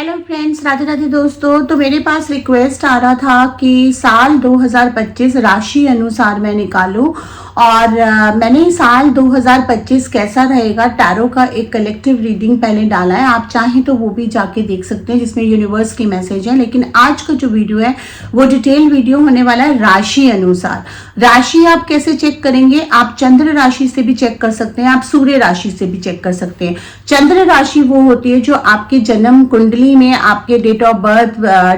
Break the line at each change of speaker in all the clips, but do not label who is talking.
Hello friends, Radhe Radhe दोस्तों। तो मेरे पास रिक्वेस्ट आ रहा था कि साल 2025 राशि अनुसार मैं निकालूं और मैंने साल 2025 कैसा रहेगा टैरो का एक कलेक्टिव रीडिंग पहले डाला है। आप चाहें तो वो भी जाके देख सकते हैं जिसमें यूनिवर्स की मैसेज है। लेकिन आज का जो वीडियो है वो डिटेल वीडियो होने वाला है राशि अनुसार। राशि आप कैसे चेक करेंगे? आप चंद्र राशि से भी चेक कर सकते हैं, आप सूर्य राशि से भी चेक कर सकते हैं। चंद्र राशि वो होती है जो आपके जन्म कुंडली में आपके डेट ऑफ बर्थ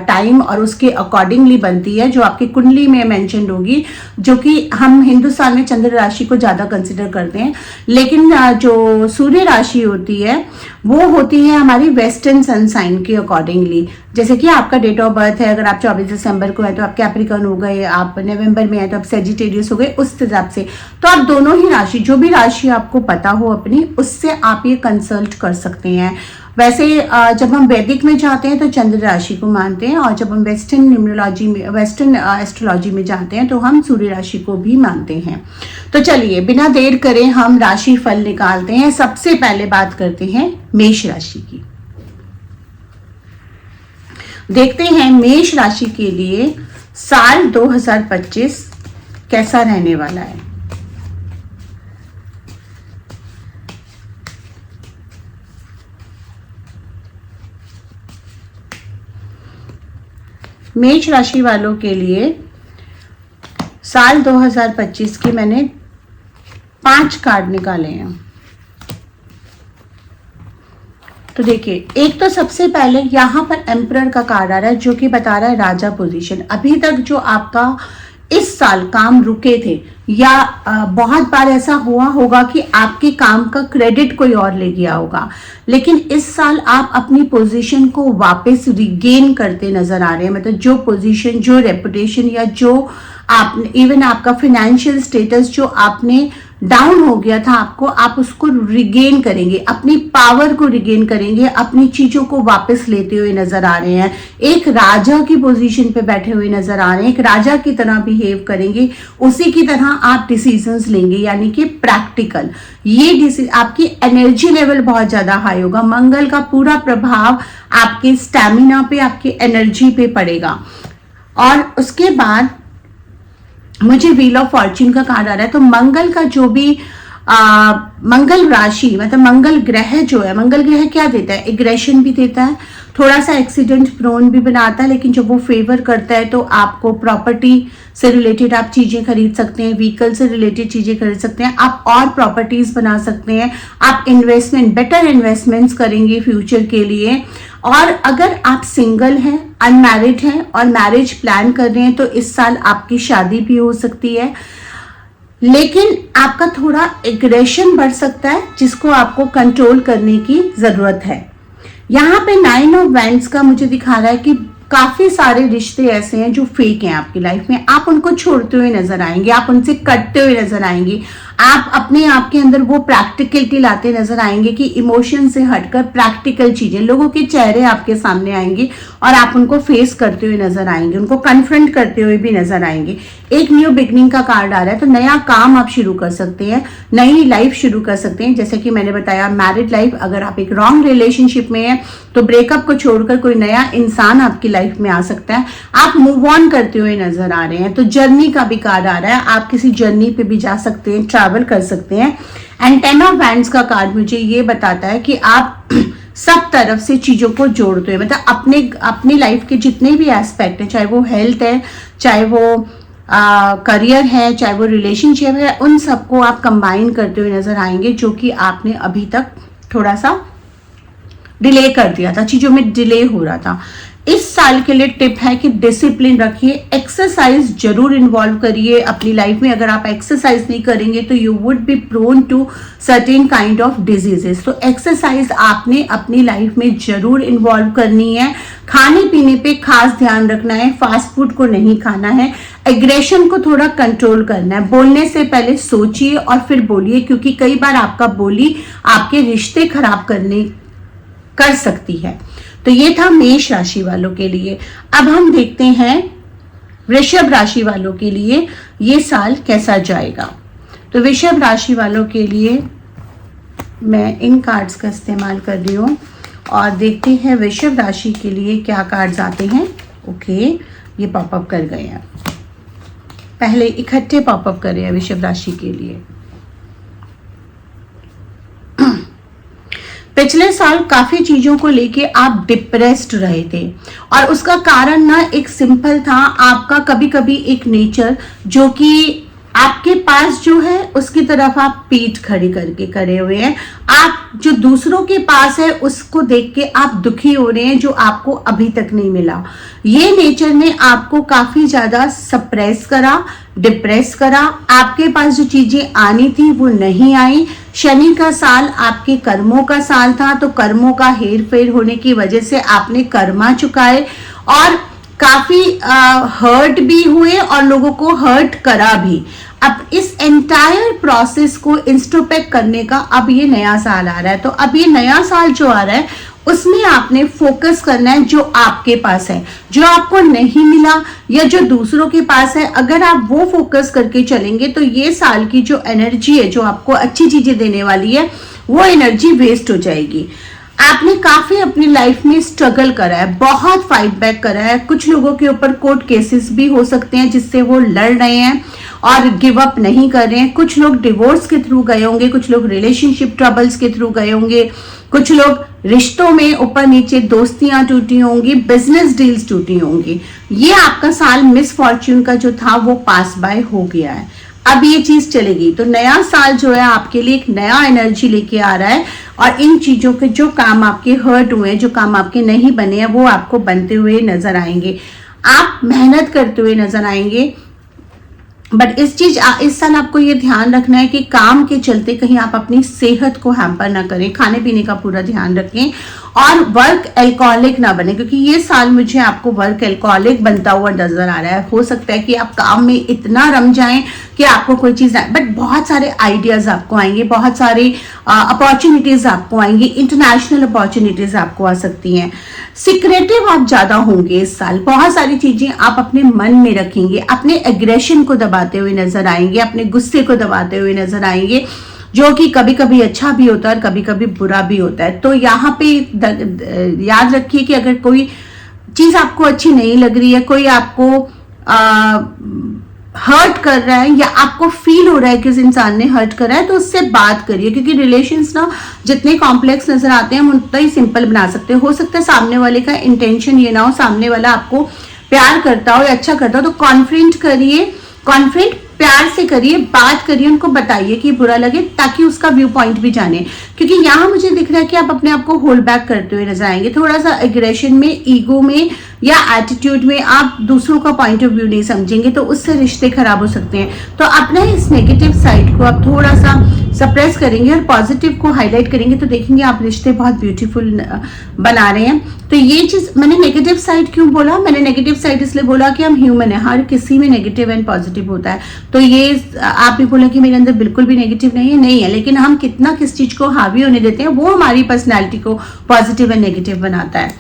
टाइम और उसके अकॉर्डिंगली बनती है, जो आपकी कुंडली में मेंशन होगी, जो कि हम हिंदुस्तान में चंद्र राशि को ज्यादा कंसिडर करते हैं। लेकिन जो सूर्य राशि होती है वो होती है हमारी वेस्टर्न सन साइन के अकॉर्डिंगली। जैसे कि आपका डेट ऑफ बर्थ है, अगर आप 24 दिसंबर को है तो आप कैप्रिकॉर्न हो गए, आप नवंबर में है तो आप सेजिटेरियस हो गए, उस हिसाब से। तो आप दोनों ही राशि, जो भी राशि आपको पता हो अपनी, उससे आप ये कंसल्ट कर सकते हैं। वैसे जब हम वैदिक में जाते हैं तो चंद्र राशि को मानते हैं, और जब हम वेस्टर्न न्यूमरोलॉजी में, वेस्टर्न एस्ट्रोलॉजी में जाते हैं तो हम सूर्य राशि को भी मानते हैं। तो चलिए बिना देर करे हम राशि फल निकालते हैं। सबसे पहले बात करते हैं मेष राशि की। देखते हैं मेष राशि के लिए साल 2025 कैसा रहने वाला है। मेष राशि वालों के लिए साल 2025 के मैंने 5 कार्ड निकाले हैं। तो देखिए, एक तो सबसे पहले यहां पर एम्परर का कार्ड आ रहा है जो कि बता रहा है राजा पोजीशन। अभी तक जो आपका इस साल काम रुके थे, या बहुत बार ऐसा हुआ होगा कि आपके काम का क्रेडिट कोई और ले गया होगा, लेकिन इस साल आप अपनी पोजीशन को वापस रिगेन करते नजर आ रहे हैं। मतलब जो पोजीशन, जो रेपुटेशन, या जो आपने इवन आपका फाइनेंशियल स्टेटस जो आपने डाउन हो गया था आपको, आप उसको रिगेन करेंगे, अपनी पावर को रिगेन करेंगे, अपनी चीजों को वापस लेते हुए नजर आ रहे हैं। एक राजा की पोजीशन पे बैठे हुए नजर आ रहे हैं, एक राजा की तरह बिहेव करेंगे, उसी की तरह आप डिसीजंस लेंगे, यानी कि प्रैक्टिकल। ये आपकी एनर्जी लेवल बहुत ज्यादा हाई होगा। मंगल का पूरा प्रभाव आपके स्टैमिना पे, आपकी एनर्जी पे पड़ेगा। और उसके बाद मुझे व्हील ऑफ फॉर्च्यून का कार्ड आ रहा है। तो मंगल का जो भी मंगल राशि, मतलब मंगल ग्रह जो है, मंगल ग्रह क्या देता है? एग्रेशन भी देता है, थोड़ा सा एक्सीडेंट प्रोन भी बनाता है, लेकिन जब वो फेवर करता है तो आपको प्रॉपर्टी से रिलेटेड आप चीजें खरीद सकते हैं, व्हीकल से रिलेटेड चीजें खरीद सकते हैं, आप और प्रॉपर्टीज बना सकते हैं, आप इन्वेस्टमेंट, बेटर इन्वेस्टमेंट्स करेंगे फ्यूचर के लिए। और अगर आप सिंगल हैं, अनमैरिड हैं और मैरिज प्लान कर रहे हैं तो इस साल आपकी शादी भी हो सकती है। लेकिन आपका थोड़ा एग्रेशन बढ़ सकता है जिसको आपको कंट्रोल करने की जरूरत है। यहाँ पे 9 ऑफ वैंड्स का मुझे दिखा रहा है कि काफी सारे रिश्ते ऐसे हैं जो फेक हैं आपकी लाइफ में। आप उनको छोड़ते हुए नजर आएंगे, आप उनसे कटते हुए नजर आएंगे, आप अपने आप के अंदर वो प्रैक्टिकलिटी लाते नजर आएंगे कि इमोशन से हटकर प्रैक्टिकल चीजें, लोगों के चेहरे आपके सामने आएंगे और आप उनको फेस करते हुए नजर आएंगे, उनको कन्फ्रंट करते हुए भी नजर आएंगे। एक न्यू बिगनिंग का कार्ड आ रहा है, तो नया काम आप शुरू कर सकते हैं, नई लाइफ शुरू कर सकते हैं। जैसे कि मैंने बताया, मैरिड लाइफ, अगर आप एक रॉन्ग रिलेशनशिप में हैं तो ब्रेकअप को छोड़कर कोई नया इंसान आपकी लाइफ में आ सकता है। आप मूव ऑन करते हुए नजर आ रहे हैं। तो जर्नी का भी कार्ड आ रहा है, आप किसी जर्नी पे भी जा सकते हैं, ट्रैवल कर सकते हैं। एंड 10 ऑफ वैंड्स का कार्ड मुझे ये बताता है कि आप सब तरफ से चीजों को जोड़ते हुए, मतलब अपनी लाइफ के जितने भी एस्पेक्ट हैं, चाहे वो हेल्थ है, चाहे वो करियर है, चाहे वो रिलेशनशिप है, उन सबको आप कंबाइन करते हुए नजर आएंगे, जो कि आपने अभी तक थोड़ा सा डिले कर दिया था, चीजों में डिले हो रहा था। इस साल के लिए टिप है कि डिसिप्लिन रखिए, एक्सरसाइज जरूर इन्वॉल्व करिए अपनी लाइफ में। अगर आप एक्सरसाइज नहीं करेंगे तो you would be prone to certain kind of diseases. तो एक्सरसाइज आपने अपनी लाइफ में जरूर इन्वॉल्व करनी है। खाने पीने पे खास ध्यान रखना है, फास्ट फूड को नहीं खाना है, एग्रेशन को थोड़ा कंट्रोल करना है। बोलने से पहले सोचिए और फिर बोलिए, क्योंकि कई बार आपका बोली आपके रिश्ते खराब कर सकती है। तो ये था मेष राशि वालों के लिए। अब हम देखते हैं वृषभ राशि वालों के लिए ये साल कैसा जाएगा। तो वृषभ राशि वालों के लिए मैं इन कार्ड्स का इस्तेमाल कर रही हूँ और देखते हैं वृषभ राशि के लिए क्या कार्ड्स आते हैं। ओके, ये पॉपअप कर गए हैं, पहले इकट्ठे पॉपअप कर रहे हैं वृषभ राशि के लिए। पिछले साल काफी चीजों को लेके आप डिप्रेस्ड रहे थे और उसका कारण ना एक सिंपल था, आपका कभी कभी एक नेचर जो कि आपके पास जो है उसकी तरफ आप पीठ खड़ी करके करे हुए हैं। आप जो दूसरों के पास है उसको देख के आप दुखी हो रहे हैं जो आपको अभी तक नहीं मिला। ये नेचर ने आपको काफी ज्यादा सप्रेस करा, डिप्रेस करा। आपके पास जो चीजें आनी थी वो नहीं आई। शनि का साल आपके कर्मों का साल था, तो कर्मों का हेर फेर होने की वजह से आपने कर्मा चुकाए और काफी हर्ट भी हुए और लोगों को हर्ट करा भी। अब इस एंटायर प्रोसेस को इंस्ट्रोस्पेक्ट करने का अब ये नया साल आ रहा है, तो अब ये नया साल जो आ रहा है उसमें आपने फोकस करना है जो आपके पास है, जो आपको नहीं मिला या जो दूसरों के पास है। अगर आप वो फोकस करके चलेंगे तो ये साल की जो एनर्जी है जो आपको अच्छी चीजें देने वाली है वो एनर्जी वेस्ट हो जाएगी। आपने काफी अपनी लाइफ में स्ट्रगल करा है, बहुत फाइट बैक करा है। कुछ लोगों के ऊपर कोर्ट केसेस भी हो सकते हैं जिससे वो लड़ रहे हैं और गिव अप नहीं कर रहे हैं। कुछ लोग डिवोर्स के थ्रू गए होंगे, कुछ लोग रिलेशनशिप ट्रबल्स के थ्रू गए होंगे, कुछ लोग रिश्तों में ऊपर नीचे दोस्तियां टूटी होंगी, बिजनेस डील्स टूटी होंगी। ये आपका साल मिस फॉर्च्यून का जो था वो पास बाय हो गया है, अब ये चीज चलेगी। तो नया साल जो है आपके लिए एक नया एनर्जी लेके आ रहा है और इन चीजों के जो काम आपके हर्ट हुए, जो काम आपके नहीं बने हैं वो आपको बनते हुए नजर आएंगे। आप मेहनत करते हुए नजर आएंगे। बट इस साल आपको ये ध्यान रखना है कि काम के चलते कहीं आप अपनी सेहत को हैम्पर ना करें, खाने पीने का पूरा ध्यान रखें और वर्क एल्कोहलिक ना बने, क्योंकि ये साल मुझे आपको वर्क एल्कोहलिक बनता हुआ नजर आ रहा है। हो सकता है कि आप काम में इतना रम जाएं कि आपको कोई चीज ना, बट बहुत सारे आइडियाज आपको आएंगे, बहुत सारे अपॉर्चुनिटीज आपको आएंगी, इंटरनेशनल अपॉर्चुनिटीज आपको आ सकती हैं। सिक्रेटिव आप ज्यादा होंगे इस साल, बहुत सारी चीजें आप अपने मन में रखेंगे, अपने एग्रेशन को दबाते हुए नजर आएंगे, अपने गुस्से को दबाते हुए नजर आएंगे, जो कि कभी कभी अच्छा भी होता है और कभी कभी बुरा भी होता है। तो यहाँ पे याद रखिए कि अगर कोई चीज आपको अच्छी नहीं लग रही है, कोई आपको हर्ट कर रहा है या आपको फील हो रहा है कि उस इंसान ने हर्ट करा है, तो उससे बात करिए, क्योंकि रिलेशंस ना जितने कॉम्प्लेक्स नजर आते हैं हम उतना ही सिंपल बना सकते हैं। हो सकता है सामने वाले का इंटेंशन ये ना हो, सामने वाला आपको प्यार करता हो या अच्छा करता हो, तो कॉन्फ्रेंट करिए, कॉन्फ्रेंट प्यार से करिए, बात करिए, उनको बताइए कि बुरा लगे ताकि उसका व्यू पॉइंट भी जाने। क्योंकि यहाँ मुझे दिख रहा है कि आप अपने आप को होल्ड बैक करते हुए नजर आएंगे, थोड़ा सा एग्रेशन में, ईगो में या एटीट्यूड में आप दूसरों का पॉइंट ऑफ व्यू नहीं समझेंगे, तो उससे रिश्ते खराब हो सकते हैं। तो अपने इस नेगेटिव साइड को आप थोड़ा सा सप्रेस करेंगे और पॉजिटिव को हाईलाइट करेंगे, तो देखेंगे आप रिश्ते बहुत ब्यूटीफुल बना रहे हैं। तो ये चीज मैंने नेगेटिव साइड क्यों बोला, मैंने नेगेटिव साइड इसलिए बोला कि हम ह्यूमन है, हर किसी में नेगेटिव एंड पॉजिटिव होता है। तो ये आप भी बोला कि मेरे अंदर बिल्कुल भी नेगेटिव नहीं है, लेकिन हम कितना किस चीज को हावी होने देते हैं वो हमारी पर्सनैलिटी को पॉजिटिव एंड नेगेटिव बनाता है।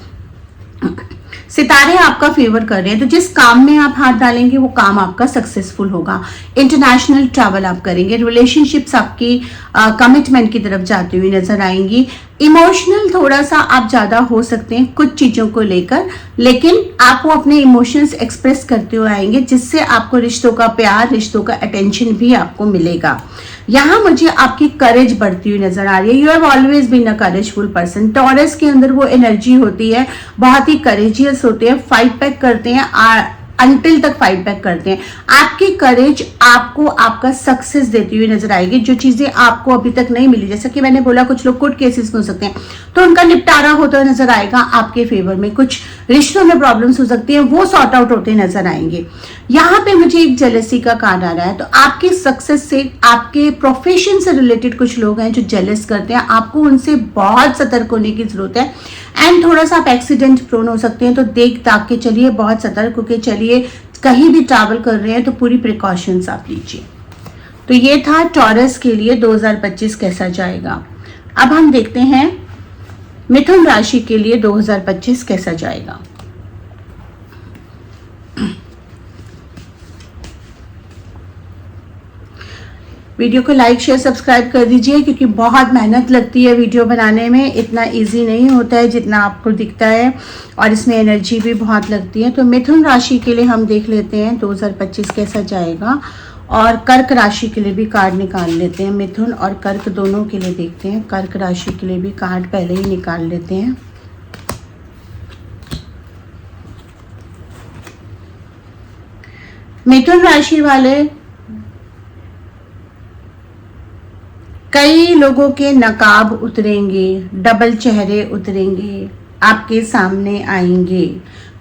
सितारे आपका फेवर कर रहे हैं, तो जिस काम में आप हाथ डालेंगे वो काम आपका सक्सेसफुल होगा। इंटरनेशनल ट्रैवल आप करेंगे, रिलेशनशिप्स आपकी कमिटमेंट की तरफ जाती हुई नजर आएंगी। इमोशनल थोड़ा सा आप ज्यादा हो सकते हैं कुछ चीजों को लेकर, लेकिन आप वो अपने इमोशंस एक्सप्रेस करते हुए आएंगे, जिससे आपको रिश्तों का प्यार, रिश्तों का अटेंशन भी आपको मिलेगा। यहाँ मुझे आपकी करेज बढ़ती हुई नजर आ रही है। You have always been a courageous person. Taurus के अंदर वो एनर्जी होती है, बहुत ही करेजियस होते हैं, फाइट बैक करते हैं, अंटिल तक फाइट बैक करते हैं। आपकी करेज आपको आपका सक्सेस देती हुई नजर आएगी। जो चीजें आपको अभी तक नहीं मिली, जैसा कि मैंने बोला कुछ लोग कोर्ट केसेस हो सकते हैं, तो उनका निपटारा होता हुआ नजर आएगा आपके फेवर में। कुछ रिश्तों में प्रॉब्लम्स हो सकती हैं, वो सॉर्ट आउट होते नजर आएंगे। यहाँ पे मुझे एक जेलसी का कार्ड आ रहा है, तो आपकी सक्सेस से, आपके प्रोफेशन से रिलेटेड कुछ लोग हैं जो जेलस करते हैं, आपको उनसे बहुत सतर्क होने की जरूरत है। एंड थोड़ा सा आप एक्सीडेंट प्रोन हो सकते हैं, तो देख ताक के चलिए, बहुत सतर्क होके चलिए। कहीं भी ट्रैवल कर रहे हैं तो पूरी प्रिकॉशंस आप लीजिए। तो ये था टॉरस के लिए 2025 कैसा जाएगा। अब हम देखते हैं मिथुन राशि के लिए 2025 कैसा जाएगा। वीडियो को लाइक शेयर सब्सक्राइब कर दीजिए, क्योंकि बहुत मेहनत लगती है वीडियो बनाने में, इतना इजी नहीं होता है जितना आपको दिखता है, और इसमें एनर्जी भी बहुत लगती है। तो मिथुन राशि के लिए हम देख लेते हैं 2025 कैसा जाएगा, और कर्क राशि के लिए भी कार्ड निकाल लेते हैं। मिथुन और कर्क दोनों के लिए देखते हैं। कर्क राशि के लिए भी कार्ड पहले ही निकाल लेते हैं। मिथुन राशि वाले, कई लोगों के नकाब उतरेंगे, डबल चेहरे उतरेंगे, आपके सामने आएंगे।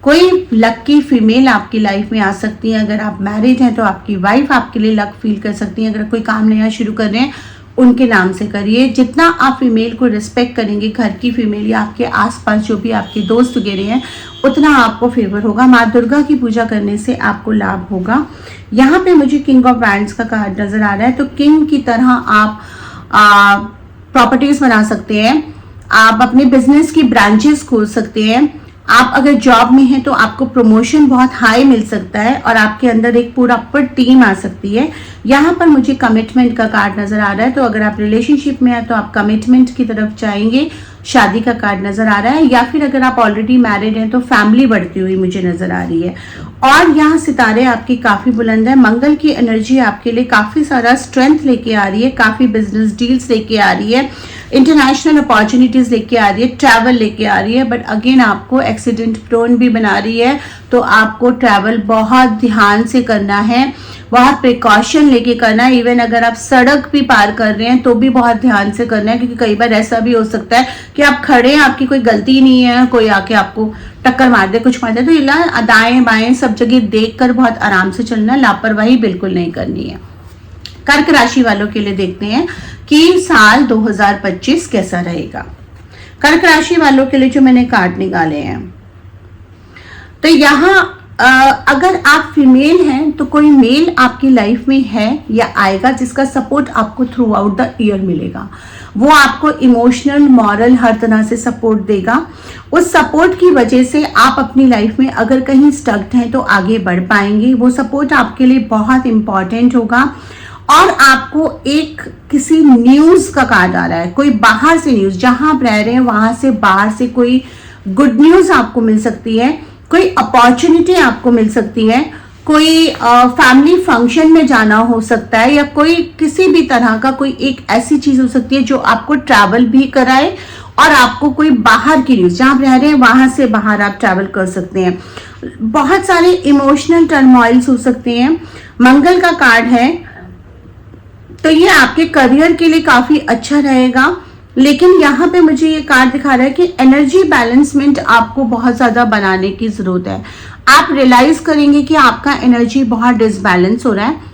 कोई लकी फीमेल आपकी लाइफ में आ सकती है। अगर आप मैरिड हैं तो आपकी वाइफ आपके लिए लक फील कर सकती है। अगर कोई काम नया शुरू कर रहे हैं उनके नाम से करिए। जितना आप फीमेल को रिस्पेक्ट करेंगे, घर की फीमेल या आपके आसपास जो भी आपके दोस्त वगैरह हैं, उतना आपको फेवर होगा। माँ दुर्गा की पूजा करने से आपको लाभ होगा। यहाँ पे मुझे किंग ऑफ वैंड्स का कार्ड नजर आ रहा है। तो किंग की तरह आप प्रॉपर्टीज बना सकते हैं, आप अपने बिजनेस की ब्रांचेस खोल सकते हैं। आप अगर जॉब में हैं तो आपको प्रमोशन बहुत हाई मिल सकता है, और आपके अंदर एक पूरा टीम आ सकती है। यहाँ पर मुझे कमिटमेंट का कार्ड नजर आ रहा है। तो अगर आप रिलेशनशिप में हैं तो आप कमिटमेंट की तरफ जाएंगे, शादी का कार्ड नजर आ रहा है। या फिर अगर आप ऑलरेडी मैरिड हैं तो फैमिली बढ़ती हुई मुझे नजर आ रही है। और यहाँ सितारे आपकी काफी बुलंद है। मंगल की एनर्जी आपके लिए काफी सारा स्ट्रेंथ लेके आ रही है, काफी बिजनेस डील्स लेके आ रही है, इंटरनेशनल अपॉर्चुनिटीज लेके आ रही है, ट्रैवल लेके आ रही है। बट अगेन आपको एक्सीडेंट प्रोन भी बना रही है। तो आपको ट्रैवल बहुत ध्यान से करना है, बहुत प्रिकॉशन लेके करना है। इवन अगर आप सड़क भी पार कर रहे हैं तो भी बहुत ध्यान से करना है, क्योंकि कई बार ऐसा भी हो सकता है कि आप खड़े हैं, आपकी कोई गलती नहीं है, कोई आके आपको टक्कर मार दे, कुछ मार दे। तो इला दाएं बाएं सब जगह देखकर बहुत आराम से चलना है, लापरवाही बिल्कुल नहीं करनी है। कर्क राशि वालों के लिए देखते हैं कि साल 2025 कैसा रहेगा। कर्क राशि वालों के लिए जो मैंने कार्ड निकाले हैं, तो यहाँ अगर आप फीमेल हैं तो कोई मेल आपकी लाइफ में है या आएगा जिसका सपोर्ट आपको थ्रू आउट द ईयर मिलेगा। वो आपको इमोशनल, मॉरल, हर तरह से सपोर्ट देगा। उस सपोर्ट की वजह से आप अपनी लाइफ में अगर कहीं स्टक्ड हैं तो आगे बढ़ पाएंगे। वो सपोर्ट आपके लिए बहुत इंपॉर्टेंट होगा। और आपको एक किसी न्यूज का कार्ड आ रहा है, कोई बाहर से न्यूज, जहां आप रह रहे हैं वहां से बाहर से कोई गुड न्यूज आपको मिल सकती है, कोई अपॉर्चुनिटी आपको मिल सकती है, कोई फैमिली फंक्शन में जाना हो सकता है, या कोई किसी भी तरह का कोई एक ऐसी चीज हो सकती है जो आपको ट्रैवल भी कराए, और आपको कोई बाहर की न्यूज, जहां आप रह रहे हैं वहां से बाहर आप ट्रैवल कर सकते हैं। बहुत सारे इमोशनल टर्मोइल्स हो सकते हैं। मंगल का कार्ड है, तो ये आपके करियर के लिए काफी अच्छा रहेगा। लेकिन यहाँ पे मुझे ये कार्ड दिखा रहा है कि एनर्जी बैलेंसमेंट आपको बहुत ज्यादा बनाने की जरूरत है। आप रियलाइज करेंगे कि आपका एनर्जी बहुत डिसबैलेंस हो रहा है।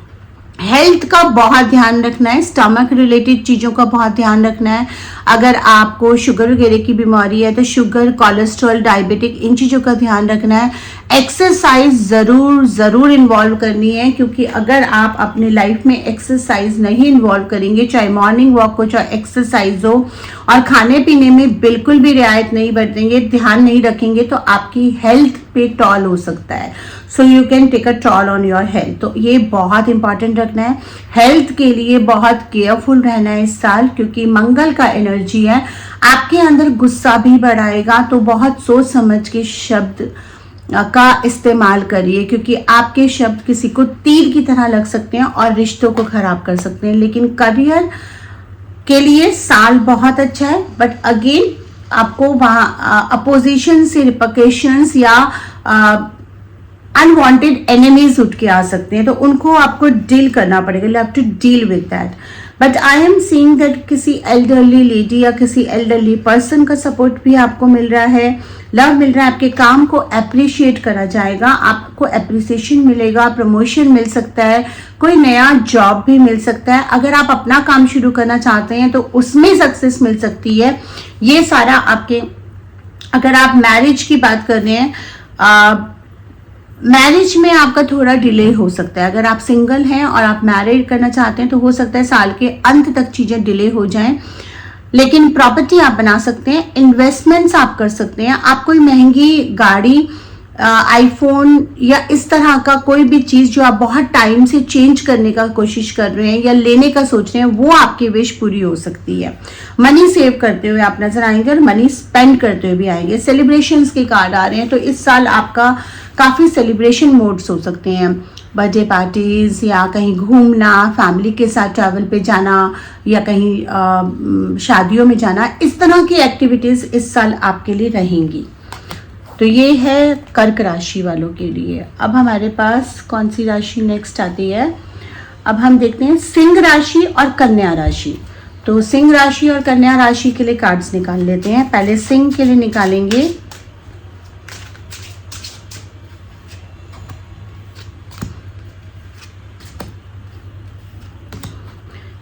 हेल्थ का बहुत ध्यान रखना है, स्टमक रिलेटेड चीज़ों का बहुत ध्यान रखना है। अगर आपको शुगर वगैरह की बीमारी है तो शुगर, कोलेस्ट्रॉल, डायबिटिक, इन चीज़ों का ध्यान रखना है। एक्सरसाइज ज़रूर इन्वॉल्व करनी है, क्योंकि अगर आप अपने लाइफ में एक्सरसाइज नहीं इन्वॉल्व करेंगे, चाहे मॉर्निंग वॉक हो चाहे एक्सरसाइज हो, और खाने पीने में बिल्कुल भी रियायत नहीं बरतेंगे, ध्यान नहीं रखेंगे, तो आपकी हेल्थ पे टॉल हो सकता है। So you can take a toll on your health. तो ये बहुत इंपॉर्टेंट रखना है। हेल्थ के लिए बहुत केयरफुल रहना है इस साल, क्योंकि मंगल का एनर्जी है। आपके अंदर गुस्सा भी बढ़ाएगा, तो बहुत सोच समझ के शब्द का इस्तेमाल करिए, क्योंकि आपके शब्द किसी को तीर की तरह लग सकते हैं और रिश्तों को खराब कर सकते हैं। लेकिन करियर के लिए साल बहुत अच्छा है, बट अगेन आपको वहाँ अपोजिशन से रिपरकशंस या अनवांटेड एनिमीज उठ के आ सकते हैं, तो उनको आपको डील करना पड़ेगा। You have to deal with that. But I am seeing that किसी एल्डरली लेडी या किसी एल्डरली पर्सन का सपोर्ट भी आपको मिल रहा है, लव मिल रहा है। आपके काम को अप्रिशिएट करा जाएगा, आपको अप्रिसिएशन मिलेगा, प्रमोशन मिल सकता है, कोई नया जॉब भी मिल सकता है। अगर आप अपना काम शुरू करना चाहते हैं तो उसमें सक्सेस मिल सकती है। ये सारा आपके, अगर आप मैरिज की बात कर रहे हैं, मैरिज में आपका थोड़ा डिले हो सकता है। अगर आप सिंगल हैं और आप मैरिज करना चाहते हैं तो हो सकता है साल के अंत तक चीजें डिले हो जाएं। लेकिन प्रॉपर्टी आप बना सकते हैं, इन्वेस्टमेंट्स आप कर सकते हैं। आप कोई महंगी गाड़ी आईफोन या इस तरह का कोई भी चीज जो आप बहुत टाइम से चेंज करने का कोशिश कर रहे हैं या लेने का सोच रहे हैं, वो आपकी विश पूरी हो सकती है। मनी सेव करते हुए आप नजर आएंगे और मनी स्पेंड करते हुए भी आएंगे। सेलिब्रेशंस के कार्ड आ रहे हैं, तो इस साल आपका काफी सेलिब्रेशन मोड्स हो सकते हैं, बर्थडे पार्टीज या कहीं घूमना, फैमिली के साथ ट्रैवल पे जाना या कहीं शादियों में जाना, इस तरह की एक्टिविटीज इस साल आपके लिए रहेंगी। तो ये है कर्क राशि वालों के लिए। अब हमारे पास कौन सी राशि नेक्स्ट आती है, अब हम देखते हैं सिंह राशि और कन्या राशि। तो सिंह राशि और कन्या राशि के लिए कार्ड्स निकाल लेते हैं। पहले सिंह के लिए निकालेंगे।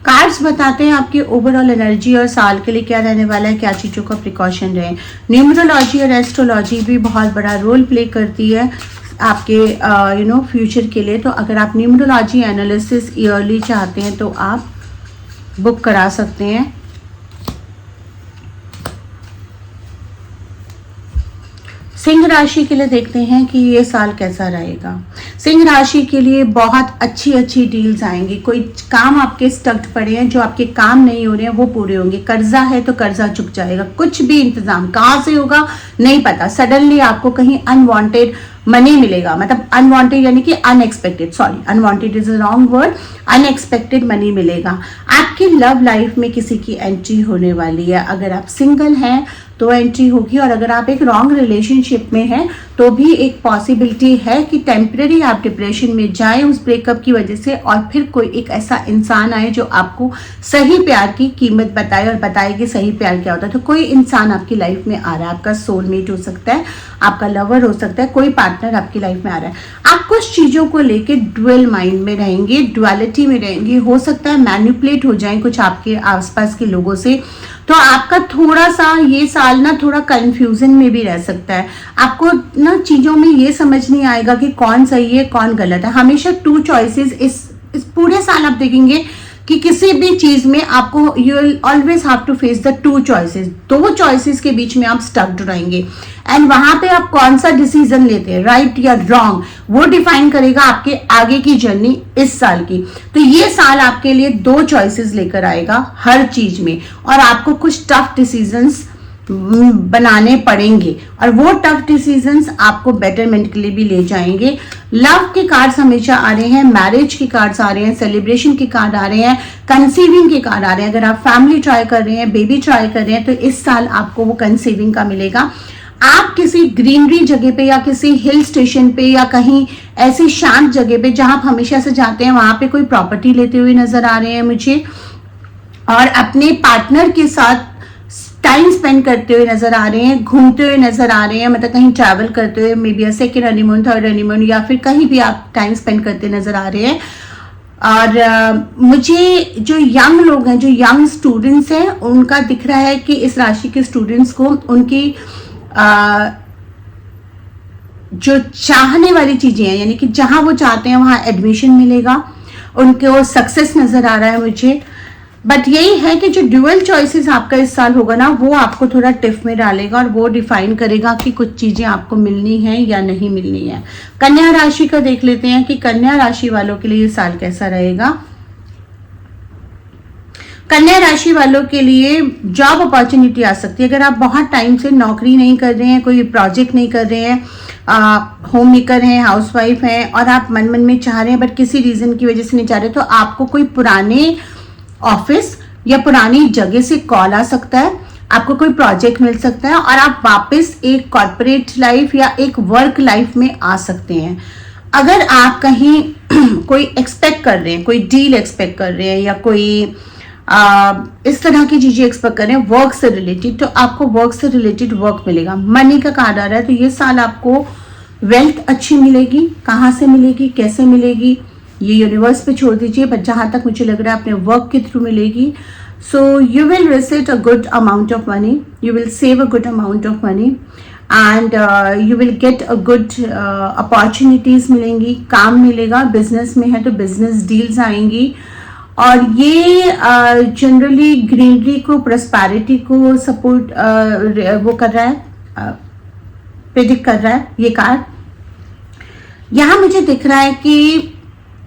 कार्ड्स बताते हैं आपकी ओवरऑल एनर्जी और साल के लिए क्या रहने वाला है, क्या चीज़ों का प्रिकॉशन रहे। न्यूमरोलॉजी और एस्ट्रोलॉजी भी बहुत बड़ा रोल प्ले करती है आपके फ्यूचर के लिए। तो अगर आप न्यूमरोलॉजी एनालिसिस ईयरली चाहते हैं तो आप बुक करा सकते हैं। सिंह राशि के लिए देखते हैं कि ये साल कैसा रहेगा। सिंह राशि के लिए बहुत अच्छी अच्छी डील्स आएंगी। कोई काम आपके स्टक्ड पड़े हैं, जो आपके काम नहीं हो रहे हैं, वो पूरे होंगे। कर्जा है तो कर्जा चुक जाएगा। कुछ भी इंतजाम कहाँ से होगा नहीं पता, सडनली आपको कहीं अनवांटेड मनी मिलेगा। मतलब अनवांटेड यानी कि unexpected, sorry unwanted is a wrong word, unexpected money मिलेगा। आपकी लव लाइफ में किसी की एंट्री होने वाली है। अगर आप सिंगल हैं तो एंट्री होगी, और अगर आप एक रॉन्ग रिलेशनशिप में हैं तो भी एक पॉसिबिलिटी है कि टेम्परेरी आप डिप्रेशन में जाएं उस ब्रेकअप की वजह से, और फिर कोई एक ऐसा इंसान आए जो आपको सही प्यार की कीमत बताए और बताए कि सही प्यार क्या होता है। तो कोई इंसान आपकी लाइफ में आ रहा है, आपका सोलमेट हो सकता है, आपका लवर हो सकता है, कोई पार्टनर आपकी लाइफ में आ रहा है। आप कुछ चीजों को लेके ड्वेल माइंड में रहेंगे, ड्युअलिटी में रहेंगे। हो सकता है मैनिपुलेट हो जाएं कुछ आपके आसपास के लोगों से, तो आपका थोड़ा सा ये साल ना थोड़ा कंफ्यूजन में भी रह सकता है। आपको ना चीजों में ये समझ नहीं आएगा कि कौन सही है कौन गलत है। हमेशा टू चॉइसेस इस पूरे साल आप देखेंगे कि किसी भी चीज में आपको you will always have to face the two choices. दो चॉइसेस के बीच में आप स्टक्ड रहेंगे, एंड वहां पे आप कौन सा डिसीजन लेते हैं, राइट या रॉन्ग, वो डिफाइन करेगा आपके आगे की जर्नी इस साल की। तो ये साल आपके लिए दो चॉइसेस लेकर आएगा हर चीज में, और आपको कुछ टफ डिसीजंस बनाने पड़ेंगे, और वो टफ डिसीजंस आपको बेटरमेंट के लिए भी ले जाएंगे। लव के कार्ड्स हमेशा आ रहे हैं, मैरिज के कार्ड्स आ रहे हैं, सेलिब्रेशन के कार्ड आ रहे हैं, कंसीविंग के कार्ड आ रहे हैं। अगर आप फैमिली ट्राई कर रहे हैं, बेबी ट्राई कर रहे हैं, तो इस साल आपको वो कंसीविंग का मिलेगा। आप किसी ग्रीनरी जगह पे या किसी हिल स्टेशन पे या कहीं ऐसी शांत जगह पे जहां आप हमेशा से जाते हैं, वहां पे कोई प्रॉपर्टी लेते हुए नजर आ रहे हैं मुझे, और अपने पार्टनर के साथ टाइम स्पेंड करते हुए नजर आ रहे हैं, घूमते हुए नजर आ रहे हैं, मतलब कहीं ट्रैवल करते हुए, may be second honeymoon, third honeymoon, या फिर कहीं भी आप टाइम स्पेंड करते नजर आ रहे हैं। और मुझे जो यंग लोग हैं, जो यंग स्टूडेंट्स हैं, उनका दिख रहा है कि इस राशि के स्टूडेंट्स को उनकी जो चाहने वाली चीजें हैं, यानी कि जहां वो चाहते हैं वहां एडमिशन मिलेगा, उनको सक्सेस नजर आ रहा है मुझे। बट यही है कि जो ड्यूअल चॉइसेस आपका इस साल होगा ना, वो आपको थोड़ा टिफ में डालेगा, और वो डिफाइन करेगा कि कुछ चीजें आपको मिलनी है या नहीं मिलनी है। कन्या राशि का देख लेते हैं कि कन्या राशि वालों के लिए ये साल कैसा रहेगा। कन्या राशि वालों के लिए जॉब अपॉर्चुनिटी आ सकती है। अगर आप बहुत टाइम से नौकरी नहीं कर रहे हैं, कोई प्रोजेक्ट नहीं कर रहे हैं, होम मेकर हैं, हाउसवाइफ हैं, और आप मन मन में चाह रहे हैं बट किसी रीजन की वजह से नहीं चाह रहे, तो आपको कोई पुराने ऑफिस या पुरानी जगह से कॉल आ सकता है, आपको कोई प्रोजेक्ट मिल सकता है, और आप वापस एक कॉर्पोरेट लाइफ या एक वर्क लाइफ में आ सकते हैं। अगर आप कहीं कोई एक्सपेक्ट कर रहे हैं, कोई डील एक्सपेक्ट कर रहे हैं, या कोई इस तरह की चीजें एक्सपेक्ट कर रहे हैं वर्क से रिलेटेड, तो आपको वर्क से रिलेटेड वर्क मिलेगा। मनी का कार्ड आ रहा है, तो ये साल आपको वेल्थ अच्छी मिलेगी। कहाँ से मिलेगी, कैसे मिलेगी, ये यूनिवर्स पे छोड़ दीजिए, बट जहां तक मुझे लग रहा है अपने वर्क के थ्रू मिलेगी। So you will receive a good amount of money, you will save a good amount of money, and you will get a good opportunities मिलेंगी, काम मिलेगा। बिजनेस में है तो बिजनेस डील्स आएंगी, और ये जनरली ग्रीनरी को, प्रॉस्पेरिटी को सपोर्ट वो कर रहा है, प्रेडिक्ट कर रहा है ये कार्ड। यहाँ मुझे दिख रहा है कि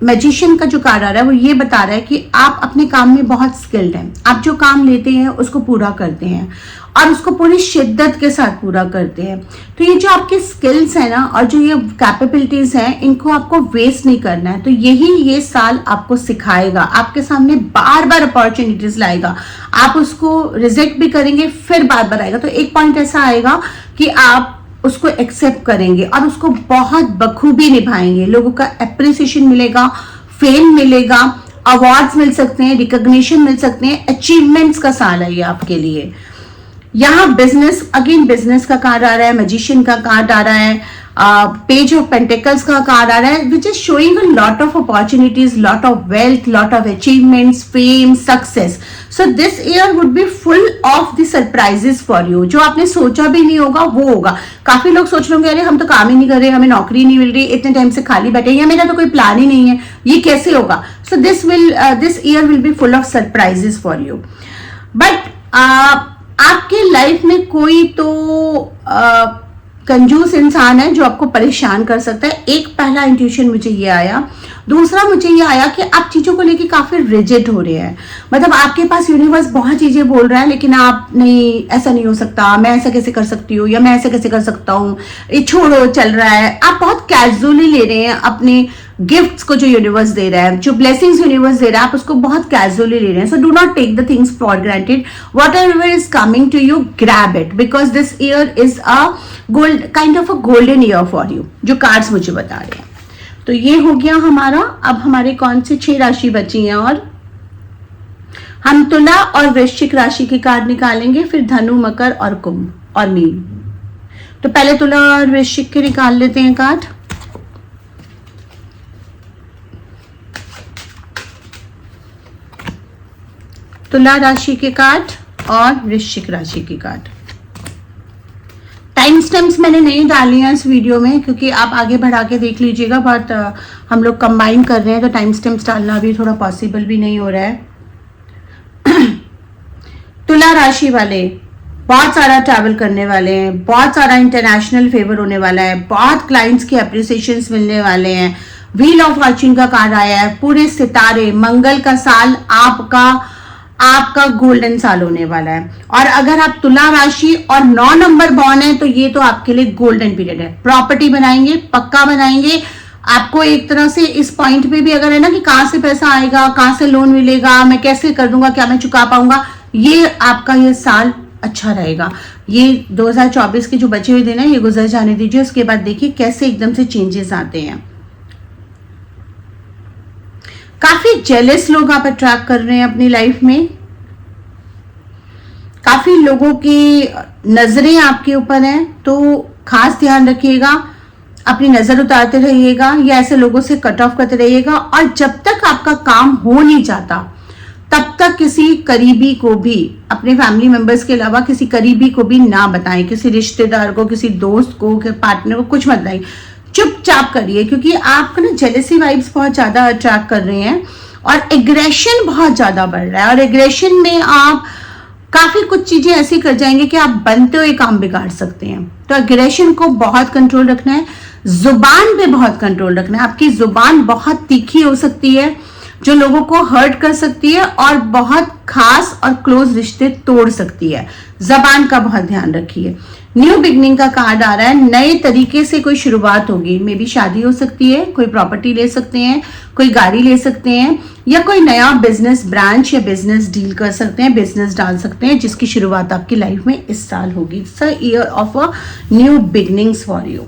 मैजिशियन का जो कार्ड आ रहा है वो ये बता रहा है कि आप अपने काम में बहुत स्किल्ड हैं। आप जो काम लेते हैं उसको पूरा करते हैं और उसको पूरी शिद्दत के साथ पूरा करते हैं। तो ये जो आपके स्किल्स हैं ना और जो ये कैपेबिलिटीज हैं, इनको आपको वेस्ट नहीं करना है। तो यही ये साल आपको सिखाएगा, आपके सामने बार बार अपॉर्चुनिटीज लाएगा, आप उसको रिजेक्ट भी करेंगे फिर बार बार आएगा। तो एक पॉइंट ऐसा आएगा कि आप उसको एक्सेप्ट करेंगे और उसको बहुत बखूबी निभाएंगे। लोगों का एप्रिसिएशन मिलेगा, फेम मिलेगा, अवार्ड्स मिल सकते हैं, रिकॉग्निशन मिल सकते हैं, अचीवमेंट्स का साल है ये आपके लिए। यहाँ बिजनेस, अगेन बिजनेस का कार्ड आ रहा है, मैजिशियन का कार्ड आ रहा है, पेज ऑफ पेंटिकल्स का कार्ड आ रहा है, which is showing a lot of opportunities, lot of wealth, lot of achievements, fame, success. So this year would be full of the surprises for you. जो आपने सोचा भी नहीं होगा वो होगा। काफी लोग सोच रहे होंगे अरे हम तो काम ही नहीं कर रहे, हमें नौकरी नहीं मिल रही, इतने टाइम से खाली बैठे, या मेरा तो कोई प्लान ही नहीं है, ये कैसे होगा। So this year will be full of surprises for you. But आपके लाइफ में कोई तो कंजूस इंसान है जो आपको परेशान कर सकता है। एक पहला इंट्यूशन मुझे ये आया। दूसरा मुझे ये आया कि आप चीजों को लेके काफी रिजिड हो रहे हैं। मतलब आपके पास यूनिवर्स बहुत चीजें बोल रहा है लेकिन आप नहीं, ऐसा नहीं हो सकता, मैं ऐसा कैसे कर सकती हूँ, या मैं ऐसा कैसे कर सकता हूँ, ये छोड़ो, चल रहा है। आप बहुत कैजुअली ले रहे हैं अपने गिफ्ट्स को जो यूनिवर्स दे रहा है, जो ब्लेसिंग्स यूनिवर्स दे रहा है, आप उसको बहुत कैजुअली ले रहे हैं। So do not take the things for granted. Whatever is coming to you, grab it, because this year is a gold, kind of a golden year for you, जो cards मुझे बता रहे हैं। तो ये हो गया हमारा। अब हमारे कौन से 6 राशि बची हैं, और हम तुला और वृश्चिक राशि के कार्ड निकालेंगे, फिर धनु, मकर और कुंभ और मीन। तो पहले तुला और वृश्चिक के निकाल लेते हैं कार्ड। तुला राशि के कार्ड और वृश्चिक राशि के कार्ड। टाइम स्टैम्प्स मैंने नहीं डाली हैं इस वीडियो में, क्योंकि आप आगे बढ़ा के देख लीजिएगा, बट हम लोग कंबाइन कर रहे हैं तो टाइम स्टैम्प्स डालना भी थोड़ा पॉसिबल भी नहीं हो रहा है। तुला राशि वाले बहुत सारा ट्रैवल करने वाले हैं, बहुत सारा इंटरनेशनल फेवर होने वाला है, बहुत क्लाइंट्स के अप्रिसिएशन मिलने वाले हैं। व्हील ऑफ फॉर्च्यून का कार्ड आया है, पूरे सितारे, मंगल का साल आपका गोल्डन साल होने वाला है। और अगर आप तुला राशि और 9 नंबर बॉर्न है तो ये तो आपके लिए गोल्डन पीरियड है। प्रॉपर्टी बनाएंगे, पक्का बनाएंगे। आपको एक तरह से इस पॉइंट पे भी अगर है ना कि कहां से पैसा आएगा, कहां से लोन मिलेगा, मैं कैसे कर दूंगा, क्या मैं चुका पाऊंगा, ये आपका ये साल अच्छा रहेगा। ये 2024 के जो बचे हुए दिन है ये गुजर जाने दीजिए, उसके बाद देखिए कैसे एकदम से चेंजेस आते हैं। काफी जेलस लोग आप अट्रैक्ट कर रहे हैं अपनी लाइफ में। काफी लोगों की नजरें आपके ऊपर हैं, तो खास ध्यान रखिएगा, अपनी नजर उतारते रहिएगा या ऐसे लोगों से कट ऑफ करते रहिएगा। और जब तक आपका काम हो नहीं जाता तब तक किसी करीबी को भी, अपने फैमिली मेंबर्स के अलावा किसी करीबी को भी ना बताएं, किसी रिश्तेदार को, किसी दोस्त को, पार्टनर को कुछ मत बताएं, चुपचाप करिए। क्योंकि आपको ना जेलसी वाइब्स बहुत ज्यादा अट्रैक्ट कर रहे हैं और एग्रेशन बहुत ज्यादा बढ़ रहा है। और एग्रेशन में आप काफी कुछ चीजें ऐसी कर जाएंगे कि आप बनते हुए काम बिगाड़ सकते हैं। तो एग्रेशन को बहुत कंट्रोल रखना है, जुबान पे बहुत कंट्रोल रखना है। आपकी जुबान बहुत तीखी हो सकती है जो लोगों को हर्ट कर सकती है और बहुत खास और क्लोज रिश्ते तोड़ सकती है। जबान का बहुत ध्यान रखिए। न्यू बिगनिंग का कार्ड आ रहा है, नए तरीके से कोई शुरुआत होगी। मे बी शादी हो सकती है, कोई प्रॉपर्टी ले सकते हैं, कोई गाड़ी ले सकते हैं, या कोई नया बिजनेस ब्रांच या बिजनेस डील कर सकते हैं, बिजनेस डाल सकते हैं, जिसकी शुरुआत आपकी लाइफ में इस साल होगी। It's a year of a new beginnings for you.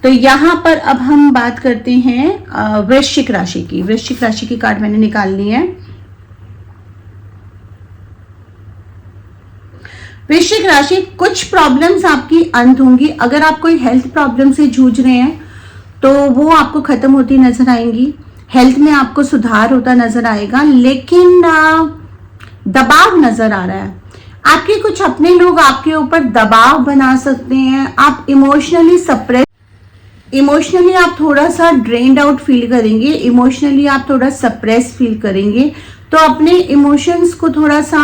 तो यहाँ पर अब हम बात करते हैं वृश्चिक राशि की। वृश्चिक राशि की कार्ड मैंने निकाल ली है। वृश्चिक राशि, कुछ प्रॉब्लम्स आपकी अंत होंगी। अगर आप कोई हेल्थ प्रॉब्लम से जूझ रहे हैं तो वो आपको खत्म होती नजर आएंगी। हेल्थ में आपको सुधार होता नजर आएगा, लेकिन दबाव नजर आ रहा है। आपके कुछ अपने लोग आपके ऊपर दबाव बना सकते हैं। आप इमोशनली आप थोड़ा सा ड्रेन्ड आउट फील करेंगे, इमोशनली आप थोड़ा सप्रेस फील करेंगे। तो अपने इमोशंस को थोड़ा सा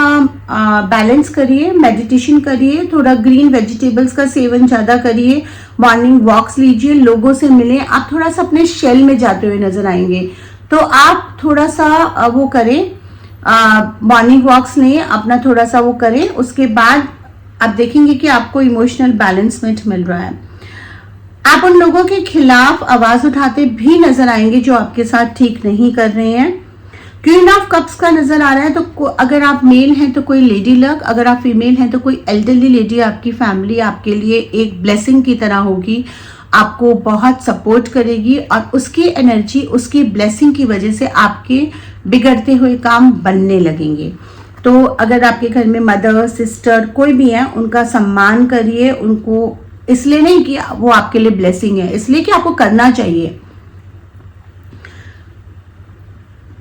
बैलेंस करिए, मेडिटेशन करिए, थोड़ा ग्रीन वेजिटेबल्स का सेवन ज़्यादा करिए, मॉर्निंग वॉक्स लीजिए, लोगों से मिलें। आप थोड़ा सा अपने शेल में जाते हुए नजर आएंगे, तो आप थोड़ा सा वो करें, मॉर्निंग वॉक्स लें, अपना थोड़ा सा वो करें। उसके बाद आप देखेंगे कि आपको इमोशनल बैलेंसमेंट मिल रहा है। आप उन लोगों के खिलाफ आवाज उठाते भी नजर आएंगे जो आपके साथ ठीक नहीं कर रहे हैं। क्वीन ऑफ कप्स का नजर आ रहा है, तो अगर आप मेल हैं तो कोई लेडी लक, अगर आप फीमेल हैं तो कोई एल्डरली लेडी आपकी फैमिली आपके लिए एक ब्लेसिंग की तरह होगी, आपको बहुत सपोर्ट करेगी और उसकी एनर्जी, उसकी ब्लेसिंग की वजह से आपके बिगड़ते हुए काम बनने लगेंगे। तो अगर आपके घर में मदर, सिस्टर कोई भी है, उनका सम्मान करिए, उनको इसलिए नहीं कि वो आपके लिए ब्लेसिंग है, इसलिए कि आपको करना चाहिए।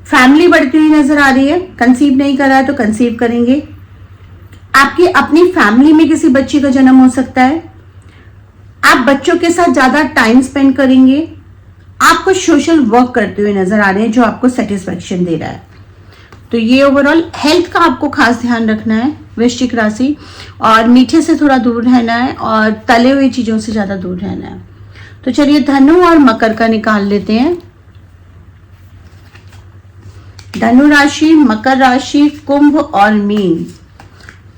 फैमिली बढ़ती हुई नजर आ रही है, कंसीव नहीं कर रहा है तो कंसीव करेंगे। आपकी अपनी फैमिली में किसी बच्चे का जन्म हो सकता है। आप बच्चों के साथ ज्यादा टाइम स्पेंड करेंगे। आप कुछ सोशल वर्क करते हुए नजर आ रहे हैं जो आपको सेटिस्फेक्शन दे रहा है। तो ये ओवरऑल हेल्थ का आपको खास ध्यान रखना है वृश्चिक राशि, और मीठे से थोड़ा दूर रहना है और तले हुए चीजों से ज्यादा दूर रहना है। तो चलिए धनु और मकर का निकाल लेते हैं। धनु राशि, मकर राशि, कुंभ और मीन।